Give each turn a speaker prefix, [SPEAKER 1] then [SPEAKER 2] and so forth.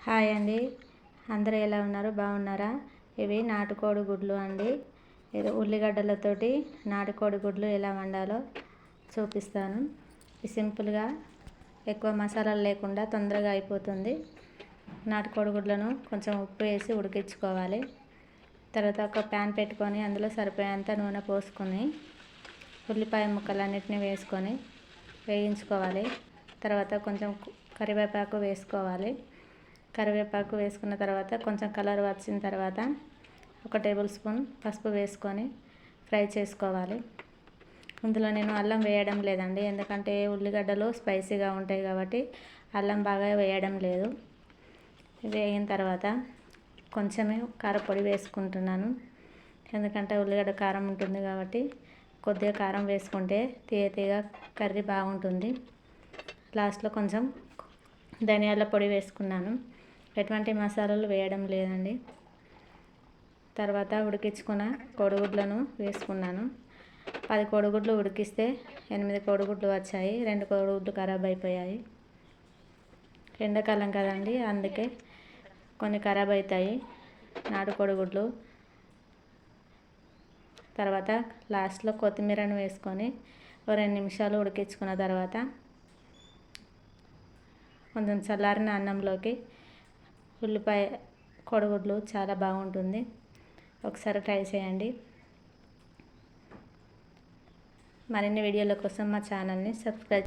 [SPEAKER 1] Hi అండి, అందరూ ఎలా ఉన్నారు? బాగున్నారా? ఇవి నాటుకోడి గుడ్లు అండి. ఇది ఉల్లిగడ్డలతోటి నాటుకోడి గుడ్లు ఎలా వండాలో చూపిస్తాను. ఇది సింపుల్గా, ఎక్కువ మసాలాలు లేకుండా తొందరగా అయిపోతుంది. నాటుకోడి గుడ్లను కొంచెం ఉప్పు వేసి ఉడికించుకోవాలి. తర్వాత ఒక ప్యాన్ పెట్టుకొని అందులో సరిపోయేంత నూనె పోసుకొని ఉల్లిపాయ ముక్కలన్నిటిని వేసుకొని వేయించుకోవాలి. తర్వాత కొంచెం కరివేపాకు వేసుకోవాలి. కరివేపాకు వేసుకున్న తర్వాత కొంచెం కలర్ వచ్చిన తర్వాత 1 టేబుల్ స్పూన్ పసుపు వేసుకొని ఫ్రై చేసుకోవాలి. ఇందులో నేను అల్లం వేయడం లేదండి, ఎందుకంటే ఉల్లిగడ్డలు స్పైసీగా ఉంటాయి కాబట్టి అల్లం బాగా వేయడం లేదు. వేగిన తర్వాత కొంచెమే కారపొడి వేసుకుంటున్నాను, ఎందుకంటే ఉల్లిగడ్డ కారం ఉంటుంది కాబట్టి కొద్దిగా కారం వేసుకుంటే తీయగా కర్రీ బాగుంటుంది. లాస్ట్లో కొంచెం ధనియాల పొడి వేసుకున్నాను. ఎటువంటి మసాలాలు వేయడం లేదండి. తర్వాత ఉడికించుకున్న కోడిగుడ్లను వేసుకున్నాను. 10 కోడిగుడ్లు ఉడికిస్తే 8 కోడిగుడ్లు వచ్చాయి. 2 కోడిగుడ్లు ఖరాబ్ అయిపోయాయి. ఎండాకాలం కదండి, అందుకే కొన్ని ఖరాబ్ అవుతాయి నాటు కోడిగుడ్లు. తర్వాత లాస్ట్లో కొత్తిమీరను వేసుకొని 2 నిమిషాలు ఉడికించుకున్న తర్వాత కొంచెం చల్లారిన అన్నంలోకి ఉల్లిపాయ కోడిగుడ్లు చాలా బాగుంటుంది. ఒకసారి ట్రై చేయండి. మరిన్ని వీడియోల కోసం మా ఛానల్ని సబ్స్క్రైబ్